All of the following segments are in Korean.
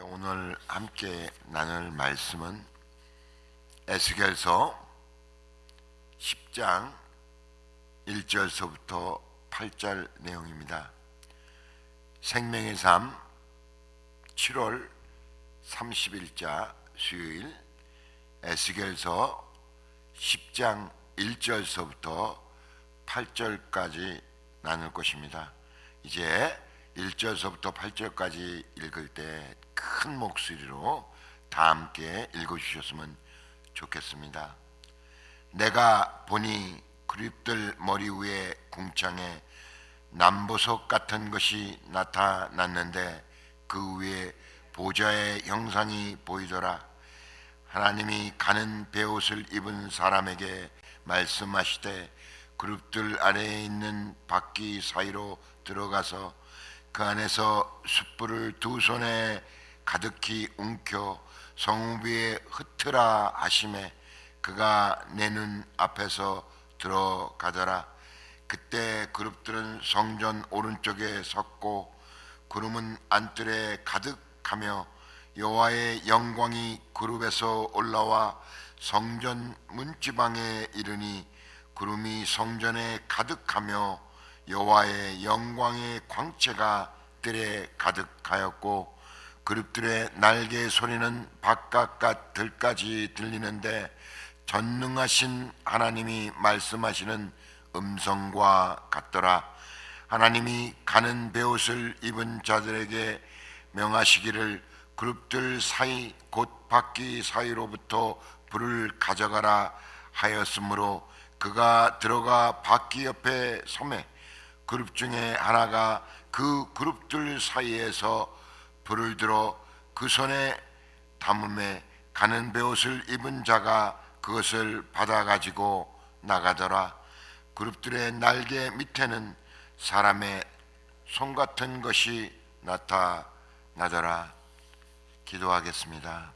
오늘 함께 나눌 말씀은 에스겔서 10장 1절서부터 8절 내용입니다. 생명의 삶 7월 30일자 수요일 에스겔서 10장 1절서부터 8절까지 나눌 것입니다. 이제 1절서부터 8절까지 읽을 때 큰 목소리로 다 함께 읽어주셨으면 좋겠습니다. 내가 보니 그립들 머리 위에 궁창에 남보석 같은 것이 나타났는데 그 위에 보좌의 형상이 보이더라. 하나님이 가는 베옷을 입은 사람에게 말씀하시되 그룹들 아래에 있는 바퀴 사이로 들어가서 그 안에서 숯불을 두 손에 가득히 움켜 성읍 위에 흩으라 하시매 그가 내 눈 앞에서 들어가더라. 그때 그룹들은 성전 오른쪽에 섰고 구름은 안뜰에 가득하며 여호와의 영광이 그룹에서 올라와 성전 문지방에 이르니 구름이 성전에 가득하며 여호와의 영광의 광채가 뜰에 가득하였고 그룹들의 날개 소리는 바깥 들까지 들리는데 전능하신 하나님이 말씀하시는 음성과 같더라. 하나님이 가는 베옷을 입은 자들에게 명하시기를 그룹들 사이 곧 바퀴 사이로부터 불을 가져가라 하였으므로 그가 들어가 바퀴 옆에 서매 그룹 중에 하나가 그 그룹들 사이에서 불을 들어 그 손에 담음에 가는 베옷을 입은 자가 그것을 받아 가지고 나가더라. 그룹들의 날개 밑에는 사람의 손 같은 것이 나타나더라. 기도하겠습니다.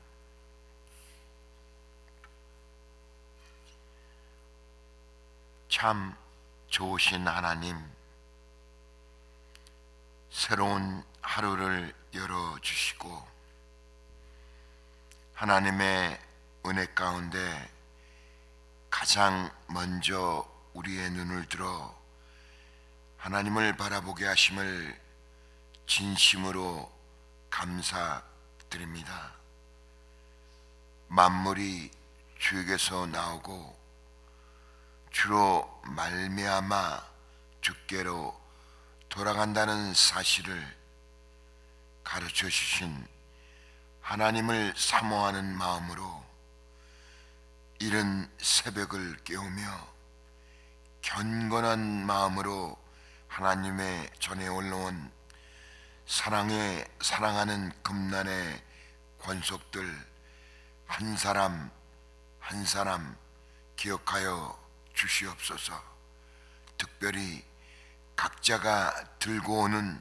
참 좋으신 하나님, 새로운 하루를 열어주시고 하나님의 은혜 가운데 가장 먼저 우리의 눈을 들어 하나님을 바라보게 하심을 진심으로 감사드립니다. 만물이 주에게서 나오고 주로 말미암아 주께로 돌아간다는 사실을 가르쳐 주신 하나님을 사모하는 마음으로 이른 새벽을 깨우며 견건한 마음으로 하나님의 전에 올라온 사랑하는 금난의 권속들 한 사람 한 사람 기억하여 주시옵소서. 특별히 각자가 들고 오는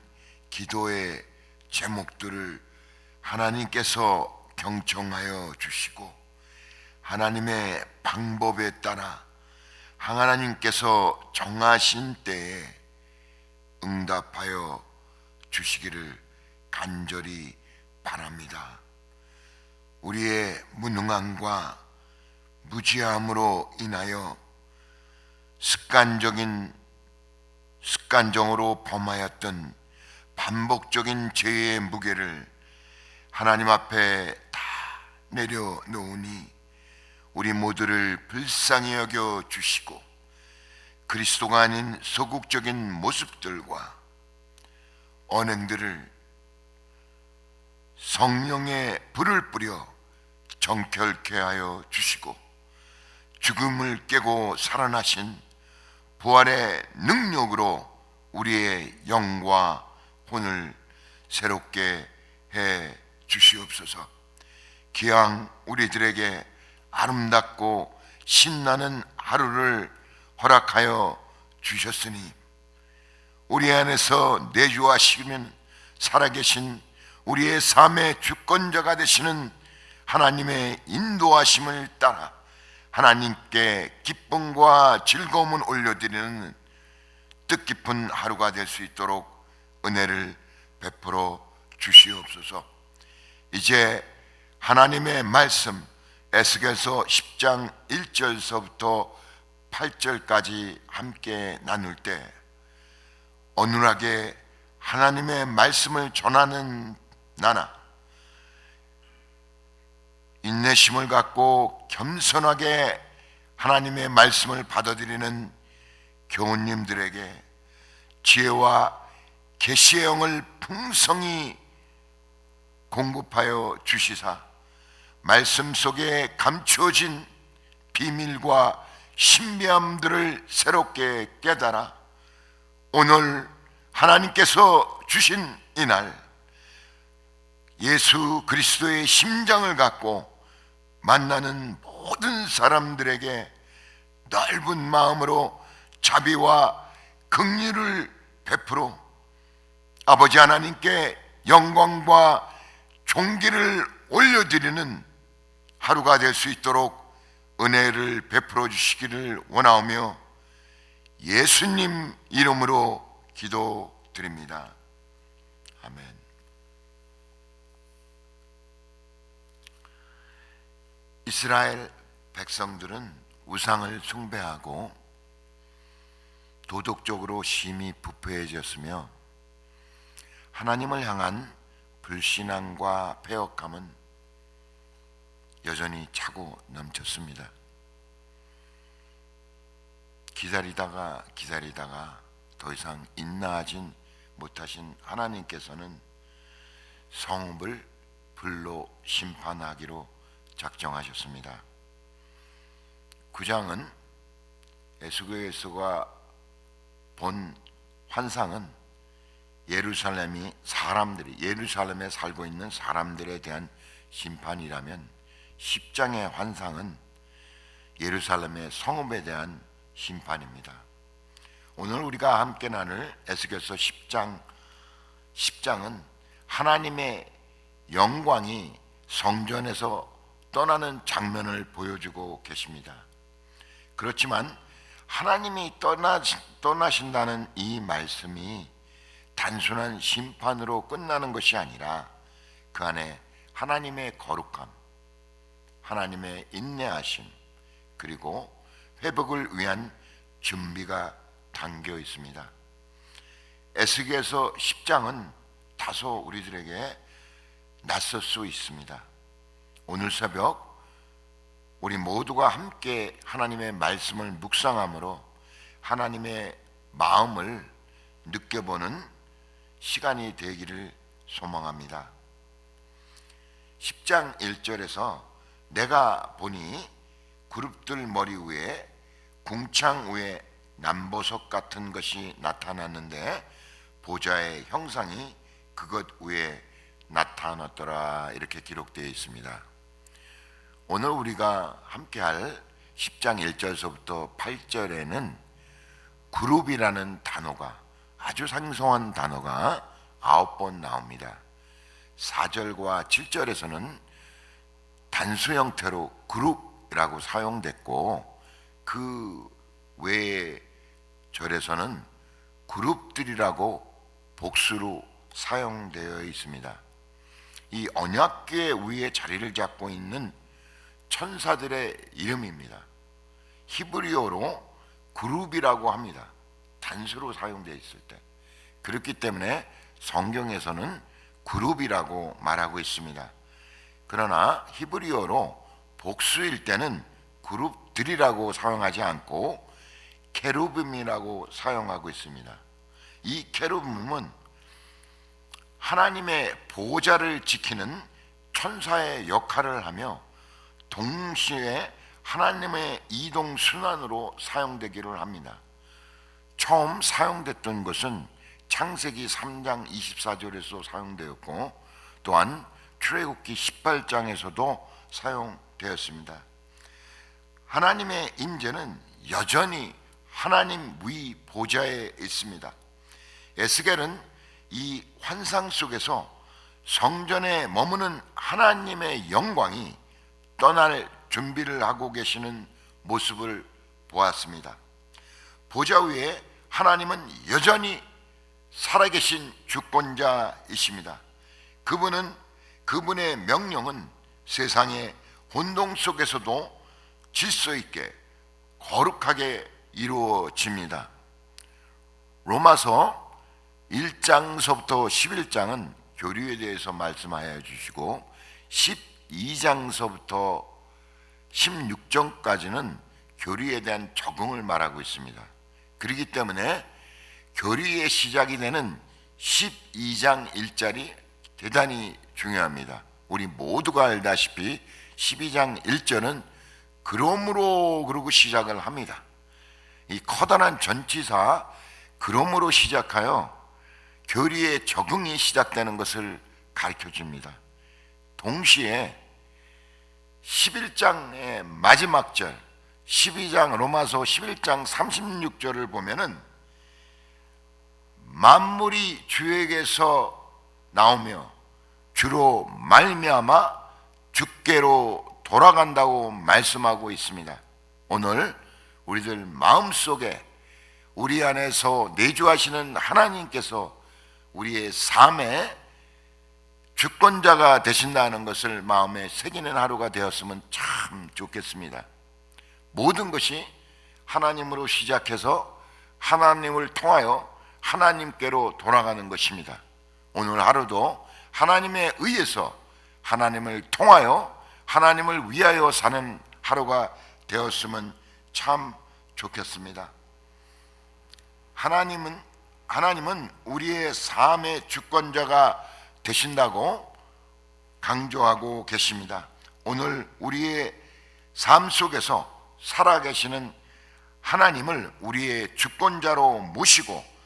기도의 제목들을 하나님께서 경청하여 주시고 하나님의 방법에 따라 하나님께서 정하신 때에 응답하여 주시기를 간절히 바랍니다. 우리의 무능함과 무지함으로 인하여 습관적으로 범하였던 반복적인 죄의 무게를 하나님 앞에 다 내려놓으니 우리 모두를 불쌍히 여겨 주시고 그리스도가 아닌 소극적인 모습들과 언행들을 성령의 불을 뿌려 정결케 하여 주시고 죽음을 깨고 살아나신 부활의 능력으로 우리의 영과 혼을 새롭게 해 주시옵소서. 기왕 우리들에게 아름답고 신나는 하루를 허락하여 주셨으니 우리 안에서 내주하시면 살아계신 우리의 삶의 주권자가 되시는 하나님의 인도하심을 따라 하나님께 기쁨과 즐거움을 올려드리는 뜻깊은 하루가 될 수 있도록 은혜를 베풀어 주시옵소서. 이제 하나님의 말씀 에스겔서 10장 1절서부터 8절까지 함께 나눌 때 어눌하게 하나님의 말씀을 전하는 나나 인내심을 갖고 겸손하게 하나님의 말씀을 받아들이는 교우님들에게 지혜와 계시의 영을 풍성히 공급하여 주시사 말씀 속에 감추어진 비밀과 신비함들을 새롭게 깨달아 오늘 하나님께서 주신 이날 예수 그리스도의 심장을 갖고 만나는 모든 사람들에게 넓은 마음으로 자비와 긍휼을 베풀어 아버지 하나님께 영광과 존귀를 올려드리는 하루가 될 수 있도록 은혜를 베풀어 주시기를 원하오며 예수님 이름으로 기도드립니다. 아멘. 이스라엘 백성들은 우상을 숭배하고 도덕적으로 심히 부패해졌으며 하나님을 향한 불신앙과 패역함은 여전히 차고 넘쳤습니다. 기다리다가 더 이상 인내하진 못하신 하나님께서는 성읍을 불로 심판하기로 작정하셨습니다. 9장은 에스겔서가 본 환상은 예루살렘에 살고 있는 사람들에 대한 심판이라면 10장의 환상은 예루살렘의 성읍에 대한 심판입니다. 오늘 우리가 함께 나눌 에스겔서 10장은 하나님의 영광이 성전에서 떠나는 장면을 보여주고 계십니다. 그렇지만 하나님이 떠나신다는 이 말씀이 단순한 심판으로 끝나는 것이 아니라 그 안에 하나님의 거룩함, 하나님의 인내하심, 그리고 회복을 위한 준비가 담겨 있습니다. 에스겔서 10장은 다소 우리들에게 낯설 수 있습니다. 오늘 새벽 우리 모두가 함께 하나님의 말씀을 묵상함으로 하나님의 마음을 느껴보는 시간이 되기를 소망합니다. 10장 1절에서 내가 보니 그룹들 머리 위에 궁창 위에 남보석 같은 것이 나타났는데 보좌의 형상이 그것 위에 나타났더라, 이렇게 기록되어 있습니다. 오늘 우리가 함께할 10장 1절서부터 8절에는 그룹이라는 단어가, 아주 생소한 단어가 9번 나옵니다. 4절과 7절에서는 단수 형태로 그룹이라고 사용됐고 그 외의 절에서는 그룹들이라고 복수로 사용되어 있습니다. 이 언약궤 위에 자리를 잡고 있는 천사들의 이름입니다. 히브리어로 그룹이라고 합니다. 단수로 사용되어 있을 때. 그렇기 때문에 성경에서는 그룹이라고 말하고 있습니다. 그러나 히브리어로 복수일 때는 그룹들이라고 사용하지 않고 케루빔이라고 사용하고 있습니다. 이 케루빔은 하나님의 보좌를 지키는 천사의 역할을 하며 동시에 하나님의 이동 순환으로 사용되기를 합니다. 처음 사용됐던 것은 창세기 3장 24절에서 사용되었고 또한 출애굽기 18장에서도 사용되었습니다. 하나님의 임재는 여전히 하나님 위 보좌에 있습니다. 에스겔은 이 환상 속에서 성전에 머무는 하나님의 영광이 떠날 준비를 하고 계시는 모습을 보았습니다. 보좌 위에 하나님은 여전히 살아계신 주권자이십니다. 그분은 그분의 명령은 세상의 혼동 속에서도 질서 있게 거룩하게 이루어집니다. 로마서 1장서부터 11장은 교리에 대해서 말씀하여 주시고 12장서부터 16장까지는 교리에 대한 적응을 말하고 있습니다. 그렇기 때문에 교리의 시작이 되는 12장 1절이 대단히 중요합니다. 우리 모두가 알다시피 12장 1절은 그러므로 그러고 시작을 합니다. 이 커다란 전치사 그러므로 시작하여 교리의 적응이 시작되는 것을 가르쳐 줍니다. 동시에 11장의 마지막 절 12장 로마서 11장 36절을 보면은 만물이 주에게서 나오며 주로 말미암아 주께로 돌아간다고 말씀하고 있습니다. 오늘 우리들 마음속에 우리 안에서 내주하시는 하나님께서 우리의 삶의 주권자가 되신다는 것을 마음에 새기는 하루가 되었으면 참 좋겠습니다. 모든 것이 하나님으로 시작해서 하나님을 통하여 하나님께로 돌아가는 것입니다. 오늘 하루도 하나님에 의해서 하나님을 통하여 하나님을 위하여 사는 하루가 되었으면 참 좋겠습니다. 하나님은 우리의 삶의 주권자가 되신다고 강조하고 계십니다. 오늘 우리의 삶 속에서 살아계시는 하나님을 우리의 주권자로 모시고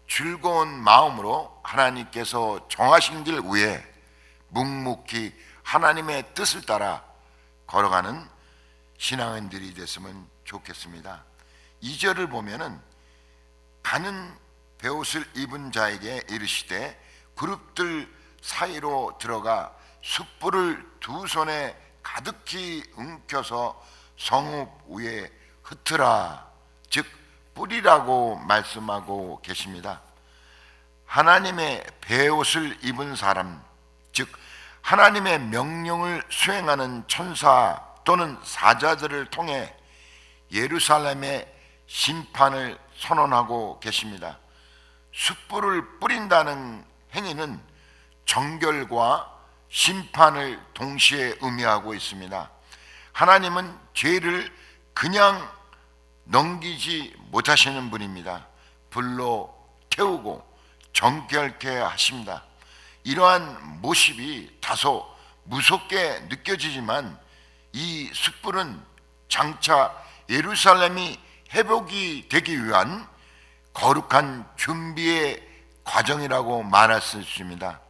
즐거운 마음으로 하나님께서 정하신 길 위에 묵묵히 하나님의 뜻을 따라 걸어가는 신앙인들이 됐으면 좋겠습니다. 2절을 보면은 가는 베옷을 입은 자에게 이르시되 그룹들 사이로 들어가 숯불을 두 손에 가득히 움켜서 성읍 위에 흩으라, 즉 뿌리라고 말씀하고 계십니다. 하나님의 베옷을 입은 사람, 즉 하나님의 명령을 수행하는 천사 또는 사자들을 통해 예루살렘의 심판을 선언하고 계십니다. 숯불을 뿌린다는 행위는 정결과 심판을 동시에 의미하고 있습니다. 하나님은 죄를 그냥 넘기지 못하시는 분입니다. 불로 태우고 정결케 하십니다. 이러한 모습이 다소 무섭게 느껴지지만 이 숯불은 장차 예루살렘이 회복이 되기 위한 거룩한 준비의 과정이라고 말할 수 있습니다.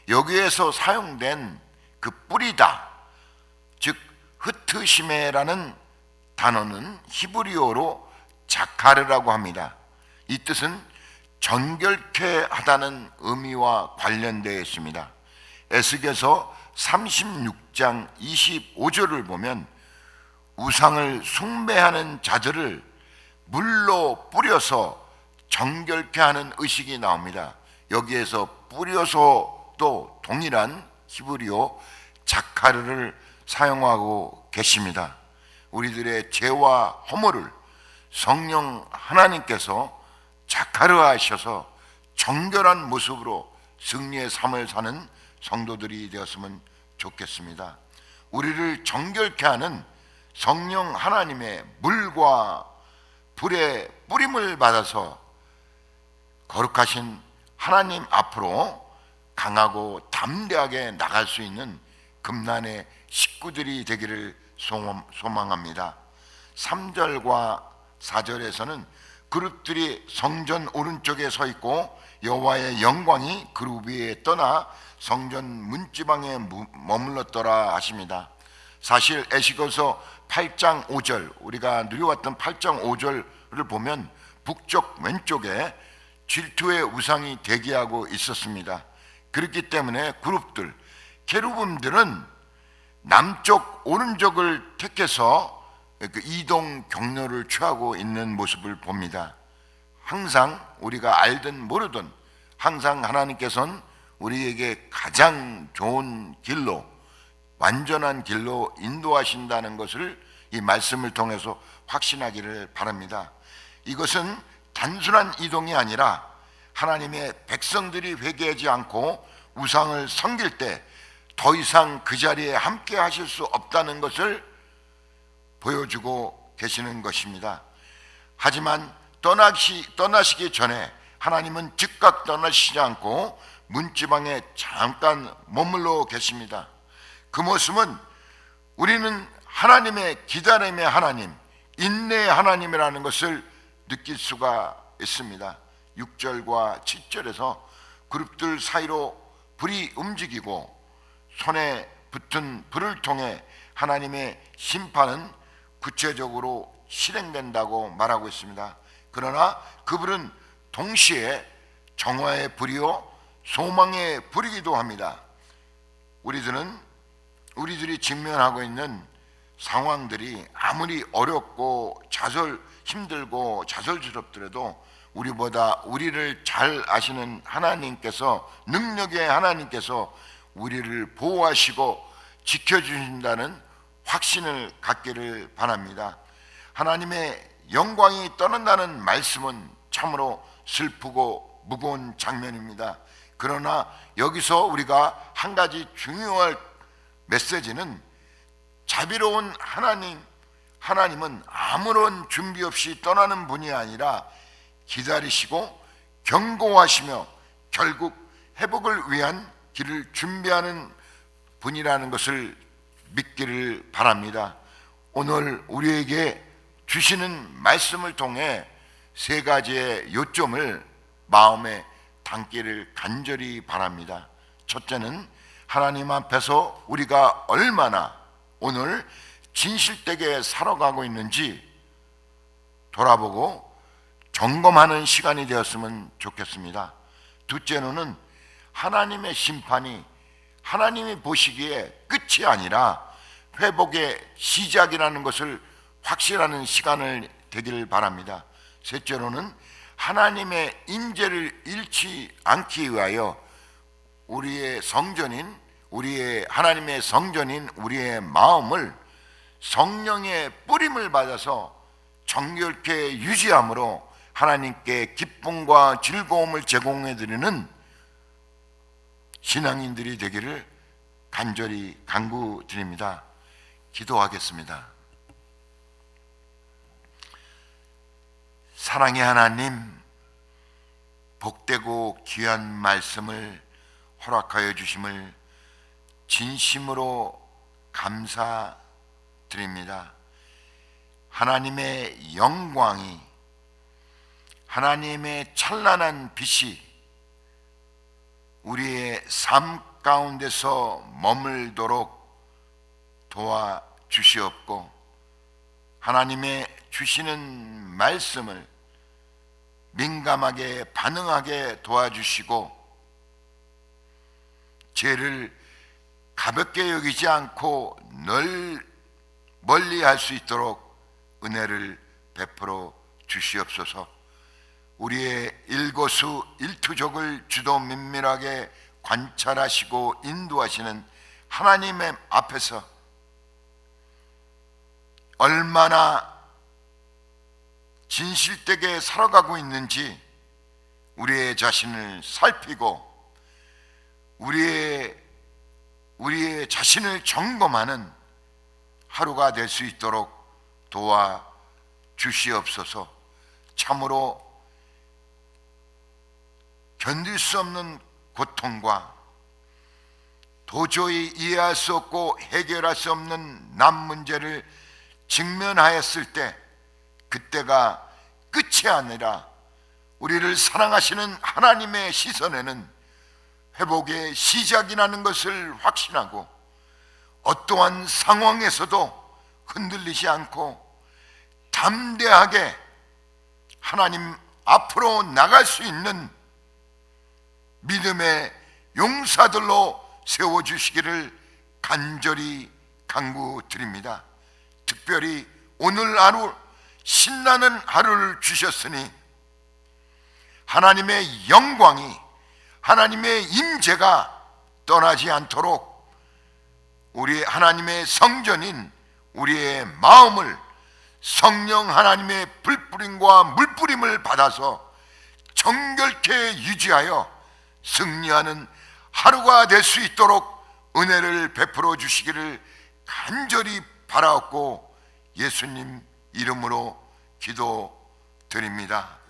여기에서 사용된 그 뿌리다, 즉 흩으시메라는 단어는 히브리어로 자카르라고 합니다. 이 뜻은 정결케 하다는 의미와 관련되어 있습니다. 에스겔서 36장 25절을 보면 우상을 숭배하는 자들을 물로 뿌려서 정결케 하는 의식이 나옵니다. 여기에서 뿌려서도 동일한 히브리어 자카르를 사용하고 계십니다. 우리들의 죄와 허물을 성령 하나님께서 자카르하셔서 정결한 모습으로 승리의 삶을 사는 성도들이 되었으면 좋겠습니다. 우리를 정결케 하는 성령 하나님의 물과 불의 뿌림을 받아서 거룩하신 하나님 앞으로 강하고 담대하게 나갈 수 있는 금난의 식구들이 되기를 소망합니다. 3절과 4절에서는 그룹들이 성전 오른쪽에 서 있고 여호와의 영광이 그룹 위에 떠나 성전 문지방에 머물렀더라 하십니다. 사실 에스겔서 8장 5절, 우리가 누려왔던 8장 5절을 보면 북쪽 왼쪽에 질투의 우상이 대기하고 있었습니다. 그렇기 때문에 그룹들, 케루빔들은 남쪽 오른쪽을 택해서 이동 경로를 취하고 있는 모습을 봅니다. 항상 우리가 알든 모르든 항상 하나님께서는 우리에게 가장 좋은 길로, 완전한 길로 인도하신다는 것을 이 말씀을 통해서 확신하기를 바랍니다. 이것은 단순한 이동이 아니라 하나님의 백성들이 회개하지 않고 우상을 섬길 때 더 이상 그 자리에 함께 하실 수 없다는 것을 보여주고 계시는 것입니다. 하지만 떠나시기 전에 하나님은 즉각 떠나시지 않고 문지방에 잠깐 머물러 계십니다. 그 모습은 우리는 하나님의 기다림의 하나님, 인내의 하나님이라는 것을 느낄 수가 있습니다. 6절과 7절에서 그룹들 사이로 불이 움직이고 손에 붙은 불을 통해 하나님의 심판은 구체적으로 실행된다고 말하고 있습니다. 그러나 그 불은 동시에 정화의 불이요 소망의 불이기도 합니다. 우리들이 직면하고 있는 상황들이 아무리 어렵고 힘들고 좌절스럽더라도 우리보다 우리를 잘 아시는 하나님께서, 능력의 하나님께서 우리를 보호하시고 지켜주신다는 확신을 갖기를 바랍니다. 하나님의 영광이 떠난다는 말씀은 참으로 슬프고 무거운 장면입니다. 그러나 여기서 우리가 한 가지 중요할 메시지는, 자비로운 하나님은 아무런 준비 없이 떠나는 분이 아니라 기다리시고 경고하시며 결국 회복을 위한 길을 준비하는 분이라는 것을 믿기를 바랍니다. 오늘 우리에게 주시는 말씀을 통해 세 가지의 요점을 마음에 담기를 간절히 바랍니다. 첫째는 하나님 앞에서 우리가 얼마나 오늘 진실되게 살아가고 있는지 돌아보고 점검하는 시간이 되었으면 좋겠습니다. 둘째로는 하나님의 심판이 하나님이 보시기에 끝이 아니라 회복의 시작이라는 것을 확실하는 시간을 되기를 바랍니다. 셋째로는 하나님의 인재를 잃지 않기 위하여 하나님의 성전인 우리의 마음을 성령의 뿌림을 받아서 정결케 유지함으로 하나님께 기쁨과 즐거움을 제공해 드리는 신앙인들이 되기를 간절히 간구드립니다. 기도하겠습니다. 사랑의 하나님, 복되고 귀한 말씀을 허락하여 주심을 진심으로 감사드립니다. 하나님의 영광이, 하나님의 찬란한 빛이 우리의 삶 가운데서 머물도록 도와주시옵고, 하나님의 주시는 말씀을 민감하게 반응하게 도와주시고, 죄를 가볍게 여기지 않고 늘 멀리 할 수 있도록 은혜를 베풀어 주시옵소서. 우리의 일거수 일투족을 주도 면밀하게 관찰하시고 인도하시는 하나님의 앞에서 얼마나 진실되게 살아가고 있는지 우리의 자신을 살피고 우리의 자신을 점검하는 하루가 될 수 있도록 도와주시옵소서. 참으로 견딜 수 없는 고통과 도저히 이해할 수 없고 해결할 수 없는 남 문제를 직면하였을 때, 그때가 끝이 아니라 우리를 사랑하시는 하나님의 시선에는 회복의 시작이라는 것을 확신하고, 어떠한 상황에서도 흔들리지 않고 담대하게 하나님 앞으로 나갈 수 있는 믿음의 용사들로 세워주시기를 간절히 간구드립니다. 특별히 오늘 하루 신나는 하루를 주셨으니 하나님의 영광이 하나님의 임재가 떠나지 않도록 우리 하나님의 성전인 우리의 마음을 성령 하나님의 불뿌림과 물뿌림을 받아서 정결케 유지하여 승리하는 하루가 될 수 있도록 은혜를 베풀어 주시기를 간절히 바라옵고 예수님 이름으로 기도드립니다.